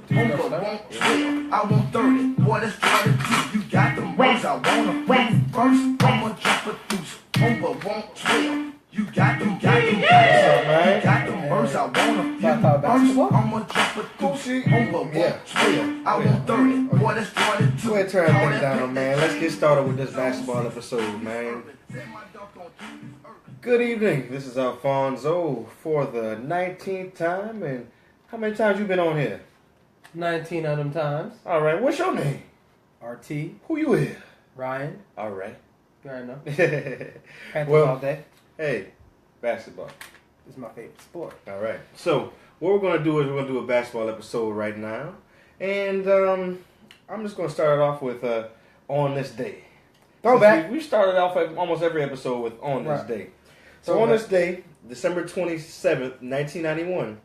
Homeboy want 12, I want 30. Boy, that's 32. You got the most, I wanna win first. I'ma jump a deuce. Homeboy want 12. You got them, you got them verse, I wanna feel first. I'ma jump a deuce. Homeboy want 12, I want 30. Boy, that's 32. Go ahead, turn that thing down, man. Let's get started with this basketball episode, man. Good evening. This is Alfonso for the 19th time, and how many times you been on here? 19 of them times. All right, what's your name? RT. Who you with? Ryan. All right. You already know. Panthers Well, all day. Hey, basketball. This is my favorite sport. All right. So what we're gonna do is we're gonna do a basketball episode right now, and I'm just gonna start it off with on this day. Throwback. We started off almost every episode with on this day. So on this day, December 27th, 1991,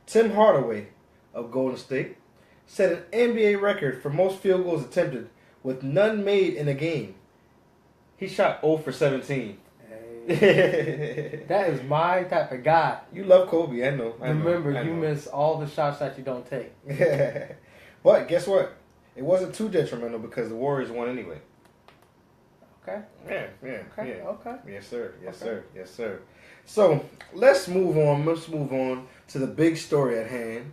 Tim Hardaway of Golden State set an NBA record for most field goals attempted with none made in a game. He shot 0 for 17. Hey. That is my type of guy. You love Kobe, I know. Remember, you miss all the shots that you don't take. But guess what? It wasn't too detrimental because the Warriors won anyway. Okay. Yeah. Yes, sir. So let's move on. To the big story at hand.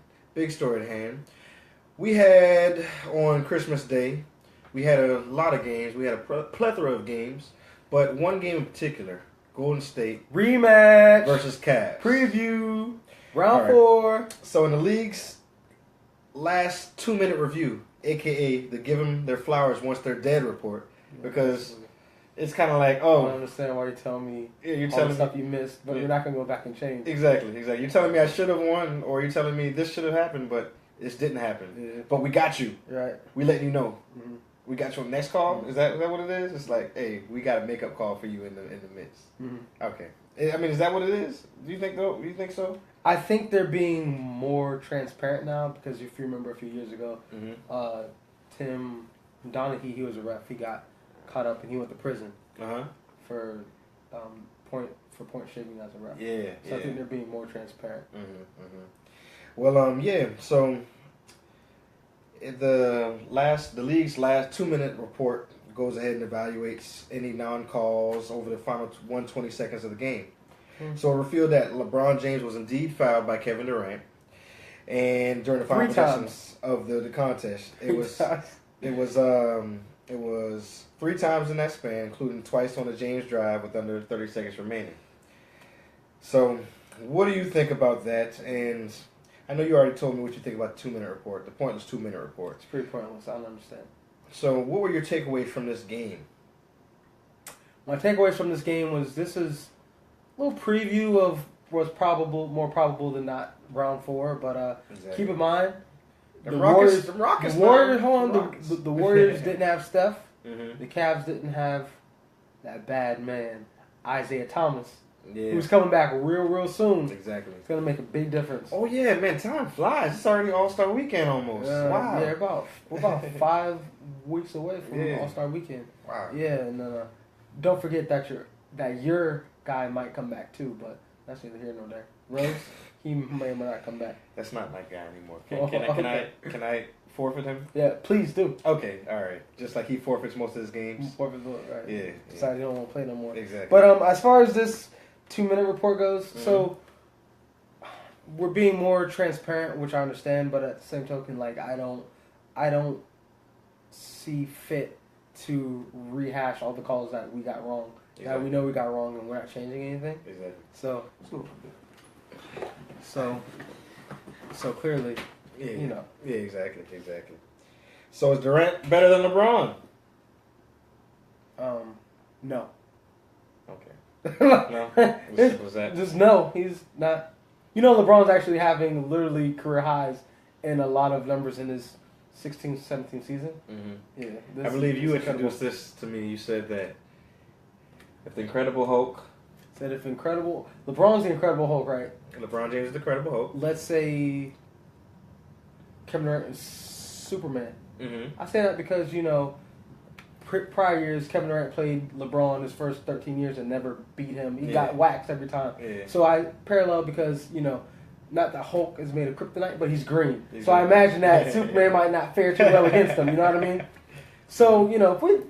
We had on Christmas Day, we had a lot of games. We had a plethora of games, but one game in particular, Golden State rematch versus Cavs. Preview round 4. So in the league's last 2-minute review, aka the give them their flowers once they're dead report, because it's kind of like, I don't understand why you're telling me all the stuff you missed, but you're not going to go back and change. Exactly. You're telling me I should have won, or you're telling me this should have happened, but this didn't happen. Yeah. But we got you. Right. We letting you know. Mm-hmm. We got you on next call. Mm-hmm. Is that what it is? It's like, hey, we got a makeup call for you in the midst. Mm-hmm. Okay. I mean, is that what it is? Do you think so? I think they're being more transparent now because if you remember a few years ago, Tim Donaghy, he was a ref. He got caught up and he went to prison for point shaving as a ref. Yeah. So I think they're being more transparent. Well, So the league's last 2-minute report goes ahead and evaluates any non-calls over the final 120 seconds of the game. So it revealed that LeBron James was indeed fouled by Kevin Durant, and during the final possessions of the contest, it was 3 times in that span, including twice on the James drive with under 30 seconds remaining. So, what do you think about that? And I know you already told me what you think about the 2-minute report, the pointless 2-minute report. It's pretty pointless. I don't understand. So, what were your takeaways from this game? My takeaways from this game was this is a little preview of what's more probable than not round 4, but keep in mind the Warriors didn't have Steph. The Cavs didn't have that bad man Isaiah Thomas, who's coming back real soon. Exactly. It's gonna make a big difference. Oh yeah, man, time flies. It's already All-Star Weekend almost. Wow. Yeah, we're about 5 weeks away from All-Star Weekend. Wow. Yeah, and don't forget that your guy might come back too, but that's neither here nor there. Rose, he may or may not come back. That's not my guy anymore. Can I forfeit him? Yeah, please do. Okay, all right. Just like he forfeits most of his games. Forfeit, right? Yeah. Decided he don't want to play no more. Exactly. But as far as this 2-minute report goes, so we're being more transparent, which I understand. But at the same token, like I don't see fit to rehash all the calls that we got wrong. Exactly. That we know we got wrong, and we're not changing anything. Exactly. So clearly, you know. Yeah, exactly. So is Durant better than LeBron? No. Okay. No. What's that? Just no. He's not. You know, LeBron's actually having literally career highs in a lot of numbers in his 16-17 season. Mm-hmm. Yeah. I believe you introduced this to me. You said that if the Incredible Hulk. LeBron's the Incredible Hulk, right? LeBron James is the Incredible Hulk. Let's say Kevin Durant is Superman. Mm-hmm. I say that because, you know, prior years, Kevin Durant played LeBron his first 13 years and never beat him. He got waxed every time. Yeah. So I parallel because, you know, not that Hulk is made of kryptonite, but he's green. Exactly. So I imagine that Superman might not fare too well against him. You know what I mean? So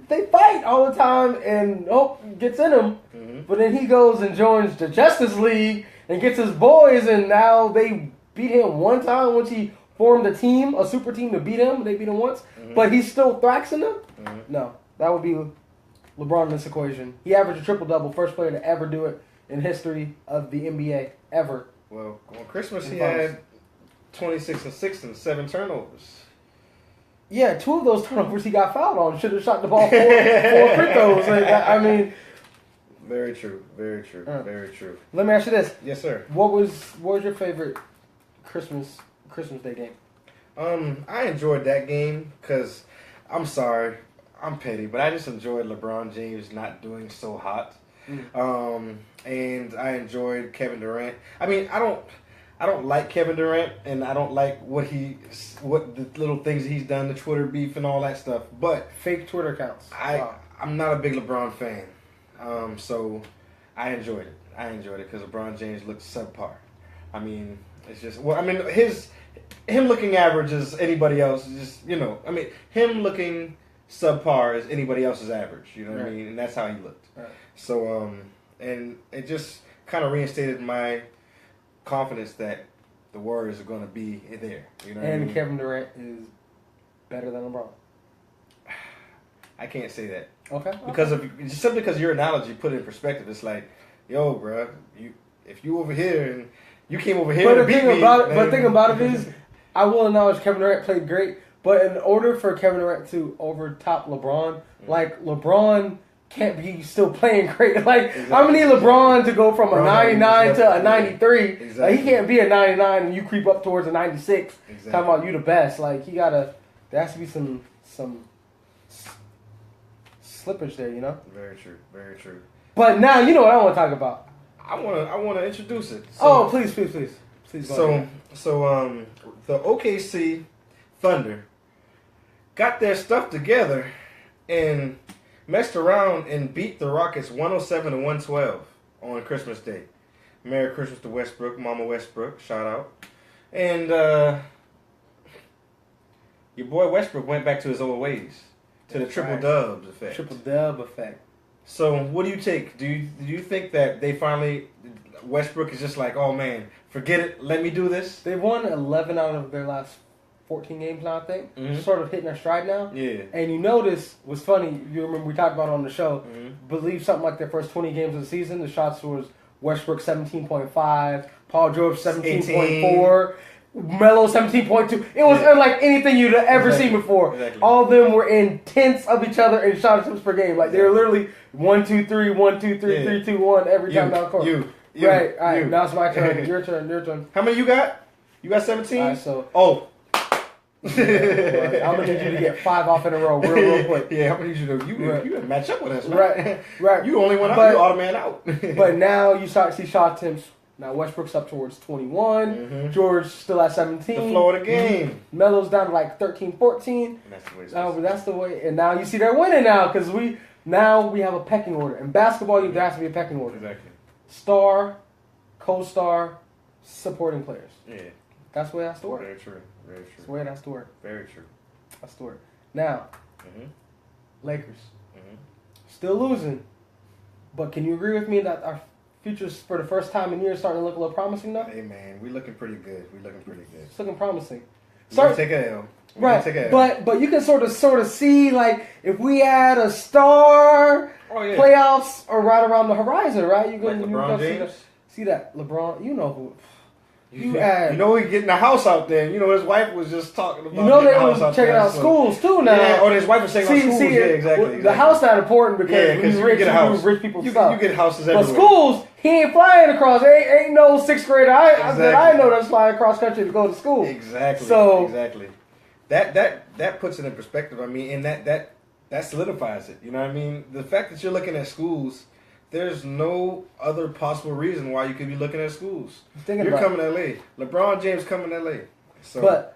they fight all the time, and Hulk gets in him, but then he goes and joins the Justice League and gets his boys, and now they beat him one time once he formed a team, a super team to beat him. They beat him once, but he's still thrashing them. No, that would be LeBron in this equation. He averaged a triple-double, first player to ever do it in history of the NBA, ever. Well, on Christmas he had 26 and 6 and 7 turnovers. Yeah, 2 of those turnovers he got fouled on. Should have shot the ball 4 free throws. I mean, very true, very true, very true. Let me ask you this. Yes, sir. What was your favorite Christmas Day game? I enjoyed that game because I'm sorry, I'm petty, but I just enjoyed LeBron James not doing so hot. And I enjoyed Kevin Durant. I mean, I don't like Kevin Durant, and I don't like what the little things he's done, the Twitter beef and all that stuff. But fake Twitter accounts. I'm not a big LeBron fan, so I enjoyed it. I enjoyed it because LeBron James looked subpar. I mean, it's just him looking average as anybody else. Just I mean, him looking subpar as anybody else's average. You know what I mean? And that's how he looked. Right. So and it just kind of reinstated my confidence that the Warriors are going to be there. You know what I mean? Kevin Durant is better than LeBron. I can't say that. Okay. Because simply because your analogy put it in perspective, it's like, yo, bro, if you over here and you came over here to beat me. But the thing about it is, I will acknowledge Kevin Durant played great, but in order for Kevin Durant to overtop LeBron, like LeBron can't be still playing great. Like, I'm going to need LeBron to go from a 99 to a 93. Exactly. Like, he can't be a 99 and you creep up towards a 96. Exactly. Talking about you the best. Like, there has to be some slippage there, Very true. Very true. But now, you know what I want to talk about. I want to introduce it. So, please. So the OKC Thunder got their stuff together and messed around and beat the Rockets 107 to 112 on Christmas Day. Merry Christmas to Westbrook, Mama Westbrook, shout out. And your boy Westbrook went back to his old ways, to the triple-dubs effect. Triple-dub effect. So what do you take? Do you think that they finally, Westbrook is just like, oh man, forget it, let me do this? They've won 11 out of their last 14 games now, I think. Mm-hmm. Sort of hitting their stride now. Yeah. And you notice, what's funny, you remember we talked about it on the show, believe something like their first 20 games of the season, the shots was Westbrook 17.5, Paul George 17.4, Melo 17.2. It was unlike anything you'd ever seen before. Exactly. All of them were in tenths of each other in shot attempts per game. Like, they were literally 1, 2, 3, 1, 2, 3, 3, 2, 1 every time down the court. Right, all right, now it's my turn. Your turn. How many you got? You got 17? All right, so... Oh. I'm gonna need you to get 5 off in a row, real quick. Yeah, I'm gonna need you to you match up with us, right. You only went out, you automated out. But now you start to see shot attempts. Now Westbrook's up towards 21. George still at 17. The flow of the game. Melo's down to like 13, 14. And that's the way it's that's the way. And now you see they're winning now because we have a pecking order. In basketball, there has to be a pecking order. Exactly. Star, co-star, supporting players. Yeah. That's the way it has to work. Very true. Very true. That's the way it has to work. Very true. That's the work. Now, Lakers. Still losing. But can you agree with me that our futures for the first time in years starting to look a little promising now? Hey man, we looking pretty good. It's looking promising. Start take a L. Right. Take a L. But you can sort of see like if we had a star playoffs or right around the horizon, right? You can LeBron James. See that LeBron? You know who. You know he getting the house out there. You know his wife was just talking about. You know they was checking out schools too now. Yeah, or his wife was checking out schools. Yeah, exactly. The house not important because when you rich, rich people stuff. You get houses everywhere. But schools, he ain't flying across. Ain't no 6th grader that I know that's flying across country to go to school. Exactly. So exactly. That puts it in perspective. I mean, and that solidifies it. You know what I mean? The fact that you're looking at schools. There's no other possible reason why you could be looking at schools. You're coming to LA. LeBron James coming to LA. So,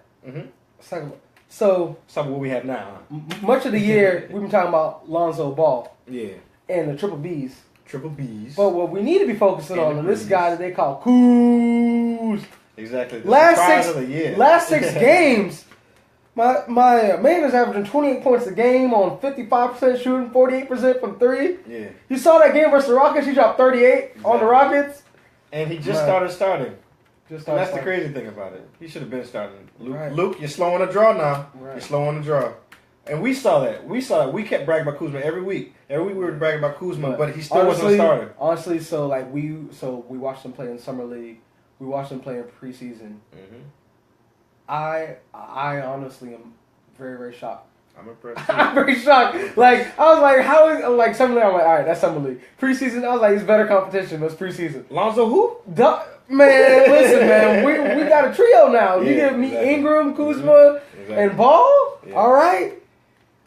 so what we have now. Much of the year we've been talking about Lonzo Ball. Yeah. And the triple Bs. Triple Bs. But what we need to be focusing on is this guy that they call Kuz. Exactly. The Last surprise six, of the year. last 6 games, my man is averaging 28 points a game on 55% shooting, 48% from 3. Yeah. You saw that game versus the Rockets. He dropped 38 on the Exactly. Rockets. And he just Right. starting. Just And that's started. the crazy thing about it. He should have been starting. Luke, Right. Luke, you're slow on the draw now. Right. You're slow on the draw. And we saw that. We kept bragging about Kuzma every week. Every week we were bragging about Kuzma, but he still wasn't a starter. Honestly, so we watched him play in summer league. We watched him play in preseason. Mm-hmm. I honestly am very, very shocked. I'm impressed. I'm very shocked. Like I was like, how is like summer league? I'm like, all right, that's summer league. Preseason, I was like, it's better competition. But it's preseason. Lonzo who? Man, listen, man, we got a trio now. You Yeah, give me exactly. Ingram, Kuzma, Exactly. and Ball. Yeah. All right.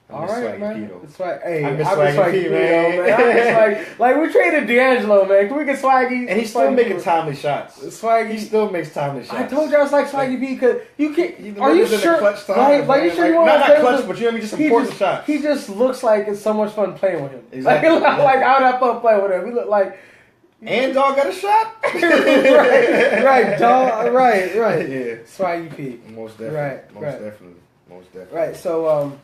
I All miss right, Swaggy man. P, though. It's like, hey, I miss I Swaggy Swaggy P, P, man. man. I miss like we traded D'Angelo, man. Can we get Swaggy? And he's still Swaggy making P? timely shots. Swaggy. He still makes timely shots. I told you I was like Swaggy P because you He can't. Are you delivers in the sure? clutch time, Like you man. sure you want not to play clutch, with- but you know what I mean? Just he important just, shots. He just looks like it's so much fun playing with him. Exactly, Like exactly. I would have fun playing with him. He look like And dog got a shot. right, dog. Right. Yeah. Swaggy P. Most definitely. Right, Most right. definitely. Most definitely. Right. So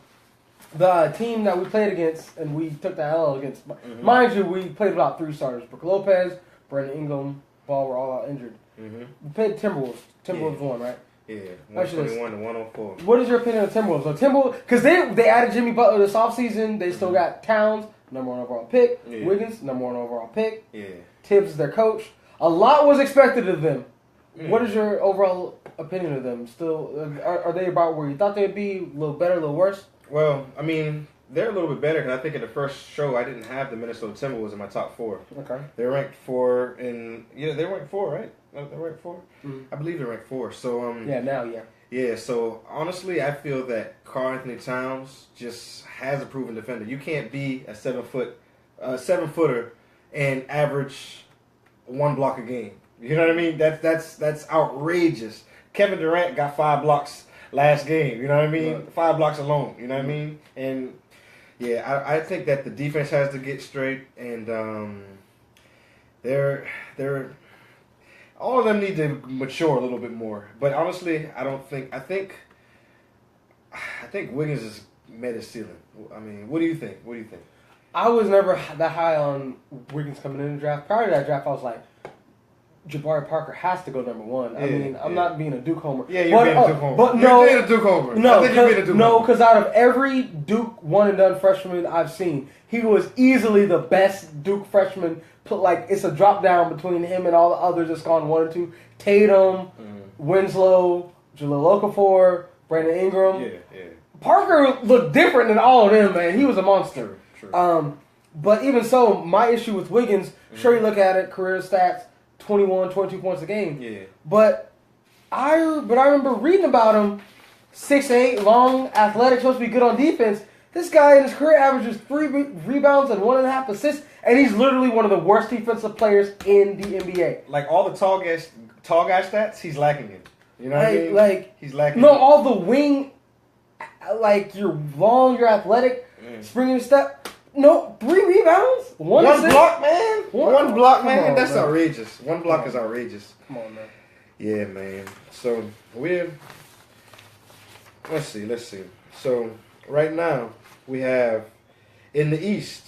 the team that we played against and we took the L against, Mm-hmm. mind you, we played about 3 starters: Brook Lopez, Brandon Ingram, Ball were all out injured. Mm-hmm. We played Timberwolves. Timberwolves won, right? Yeah. Actually, 121 to 104. What is your opinion of Timberwolves? So Timberwolves, because they added Jimmy Butler this offseason. They still got Towns, number 1 overall pick. Yeah. Wiggins, number 1 overall pick. Yeah. Tibbs is their coach. A lot was expected of them. Mm. What is your overall opinion of them? Still, are they about where you thought they'd be? A little better, a little worse? Well, I mean, they're a little bit better because I think in the first show I didn't have the Minnesota Timberwolves in my top 4. Okay. They're ranked 4 in they're ranked 4, right? They're ranked 4. Mhm. I believe they're ranked 4. So Yeah, now, yeah. Yeah, so honestly, I feel that Karl Anthony Towns just has a proven defender. You can't be a 7-footer and average 1 block a game. You know what I mean? That's outrageous. Kevin Durant got 5 blocks last game. You know what I mean? Right. 5 blocks alone. You know what I mean? And yeah, I think that the defense has to get straight, and they're all of them need to mature a little bit more. But honestly, I think Wiggins has met his ceiling. I mean, what do you think? What do you think? I was never that high on Wiggins coming in the draft. Prior to that draft, I was like, Jabari Parker has to go number 1. I Yeah, mean, I'm yeah. not being a Duke homer. Yeah, you're being a Duke homer. But You're no, being a Duke homer. No, I think you're being a Duke homer. because out of every Duke one and done freshman I've seen, he was easily the best Duke freshman. Like it's a drop down between him and all the others that's gone 1 and 2. Tatum, Winslow, Jahlil Okafor, Brandon Ingram. Yeah, yeah. Parker looked different than all of them, man. He was a monster. True. But even so, my issue with Wiggins, sure you look at it, career stats, 21, 22 points a game. Yeah. But I remember reading about him, 6'8", long, athletic, supposed to be good on defense. This guy in his career averages 3 rebounds and 1.5 assists, and he's literally one of the worst defensive players in the NBA. Like all the tall guy stats, he's lacking in. You know what I mean? Like he's lacking. no, in. all the wing, like you're long, you're athletic, springing step. No, 3 rebounds, 1 assist. block, man. One block, Come man. on, That's man. outrageous. 1 block is outrageous. Come on, man. Yeah, man. So let's see. So right now we have in the East.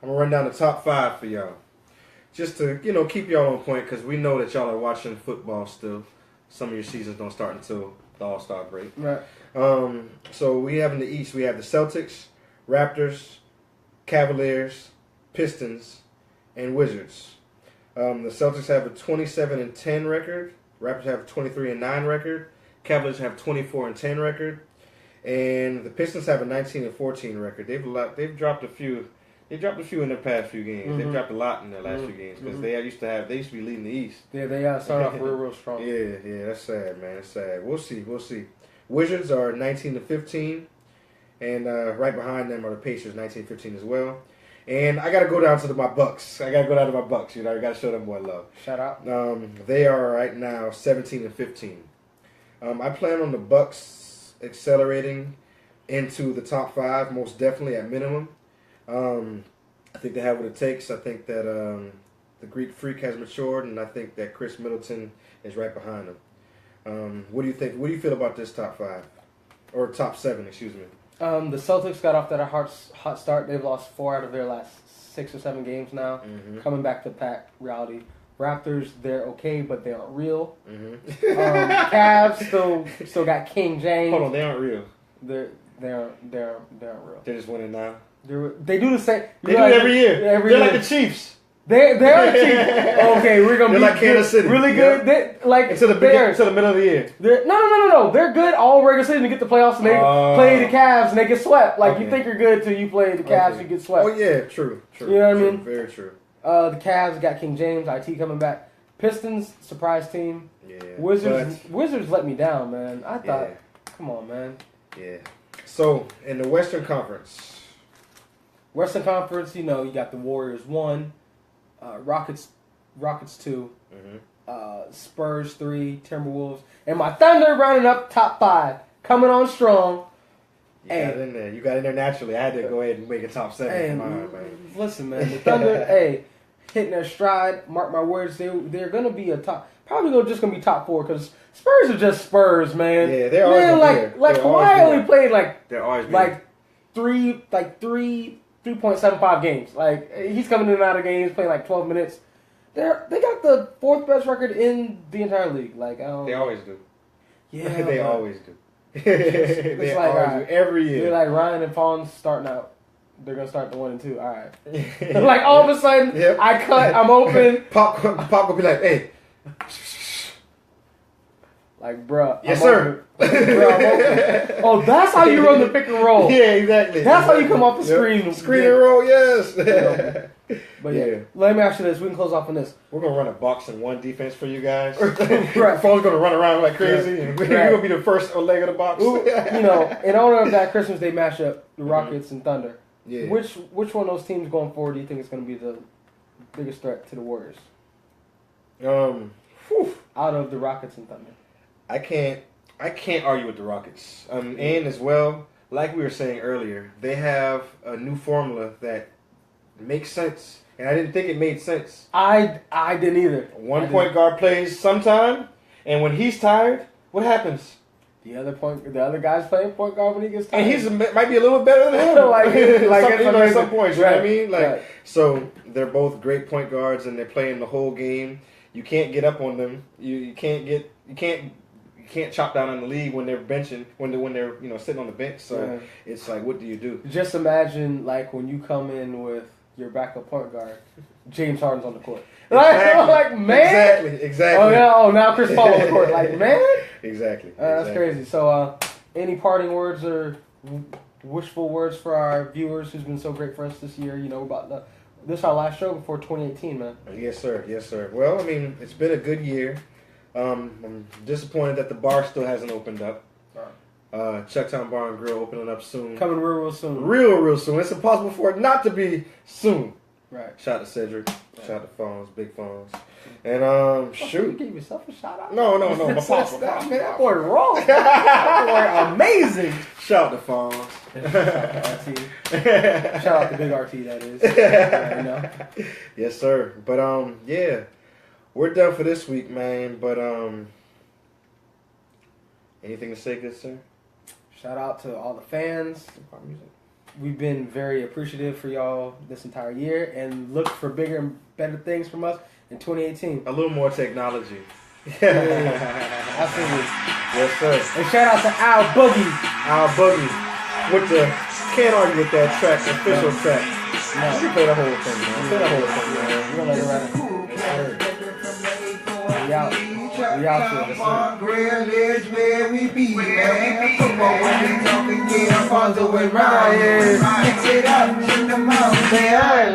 I'm gonna run down the top 5 for y'all, just to keep y'all on point because we know that y'all are watching football still. Some of your seasons don't start until the All-Star break. Right. So we have in the East we have the Celtics, Raptors, Cavaliers, Pistons, and Wizards. The Celtics have a 27-10 record. Raptors have a 23-9 record. Cavaliers have 24-10 record, and the Pistons have a 19-14 record. They've dropped a few. They dropped a few in their past few games. They've dropped a lot in their last few games because they used to be leading the East. Yeah, they start off real strong. Yeah, that's sad, man. That's sad. We'll see. Wizards are 19-15, and right behind them are the Pacers, 19-15 as well. And I got to go down to my Bucks. I got to show them more love. Shout out. They are right now 17-15. I plan on the Bucks accelerating into the top 5, most definitely at minimum. I think they have what it takes. I think that the Greek Freak has matured, and I think that Chris Middleton is right behind them. What do you think? What do you feel about this top 5 or top 7? Excuse me. The Celtics got off that hot start. They've lost 4 out of their last 6 or 7 games now. Mm-hmm. Coming back to pack reality. Raptors, they're okay, but they aren't real. Mm-hmm. Cavs still got King James. Hold on, they aren't real. They aren't real. They're just winning now. They do the same. They do it every year. Every They're year. like the Chiefs. They're cheap. Okay, we're gonna They're be like Kansas City. really Yep. good. They, like Until the middle of the year. No. They're good all regular season to get the playoffs, and they play the Cavs and they get swept. Like Okay. you think you're good till you play the Cavs, Okay. you get swept. Oh yeah, true. You know what I true, mean? Very true. The Cavs got King James, IT coming back. Pistons surprise team. Yeah. Wizards let me down, man. I thought, Yeah. come on, man. Yeah. So in the Western Conference. Western Conference, you got the Warriors 1, Rockets 2, Mm-hmm. Spurs 3, Timberwolves, and my Thunder running up top 5, coming on strong. You got it in there. You got in there naturally. I had to go ahead and make a top 7 Hey, for mine, man. listen, man, the Thunder, hitting their stride. Mark my words, they're gonna be just gonna be top 4 because Spurs are just Spurs, man. Yeah, they're always gonna be there. like They're always Kawhi be only there. played like They're always being 3.75 games. Like he's coming in and out of games, playing like 12 minutes. They got the 4th best record in the entire league. Like They always do. yeah, They but always do. it's They like, always do. Every they're year. like Ryan and Fawns starting out. They're gonna start the 1 and 2. All right. Like all of a sudden, Yep. I cut. I'm open. Pop will be like, hey. Like, bruh. Yes, I'm sir. open. Bruh, I'm open. Oh, that's how you run the pick and roll. Yeah, exactly. That's how you come off the Yep. screen. Screen and roll, yes. But yeah, Yeah. let me ask you this. We can close off on this. We're gonna run a box and 1 defense for you guys. Right. Phone's gonna run around like crazy. And Right. You're gonna be the first leg of the box. Ooh, in honor of that Christmas Day matchup, the Rockets and Thunder. Yeah. Which one of those teams going forward do you think is going to be the biggest threat to the Warriors Whew. out of the Rockets and Thunder? I can't argue with the Rockets. And as well, like we were saying earlier, they have a new formula that makes sense. And I didn't think it made sense. I didn't either. One point guard plays sometime, and when he's tired, what happens? The other guy's playing point guard when he gets tired. And he's might be a little better than him. Like it's at amazing. some points, you know what I mean? Like, Right. so they're both great point guards, and they're playing the whole game. You can't get up on them. You can't chop down on the league when they're benching when they're sitting on the bench. So it's like, what do you do? Just imagine like when you come in with your backup point guard, James Harden's on the court. Like man, Exactly. Now Chris Paul on the court. Like man, Exactly. that's crazy. So, any parting words or wishful words for our viewers who's been so great for us this year? This is our last show before 2018, man. Yes, sir. Well, I mean, it's been a good year. I'm disappointed that the bar still hasn't opened up. Chucktown Bar and Grill opening up soon. Coming real soon. Real soon. It's impossible for it not to be soon. Right. Shout out to Cedric. Shout out to Fonz, Big Fonz. And You shoot. give yourself a shout out. No, my pops. Man, that boy raw. That boy amazing. Shout out to Fonz. Shout out to Big RT, that is. Yes, sir. But yeah. We're done for this week, man. But anything to say, good sir? Shout out to all the fans. We've been very appreciative for y'all this entire year and look for bigger and better things from us in 2018. A little more technology. Absolutely. Yes, sir. And shout out to Al Boogie. Our Boogie with the can't argue with that track, official track. No. You can play the whole thing, man. Play the whole thing, man. We're gonna let it run. We out. We out here. On Grand Ledge, where we be, man. Football when we talking, yeah, Fonzo and Ryan. Mix it up in the mountain, man.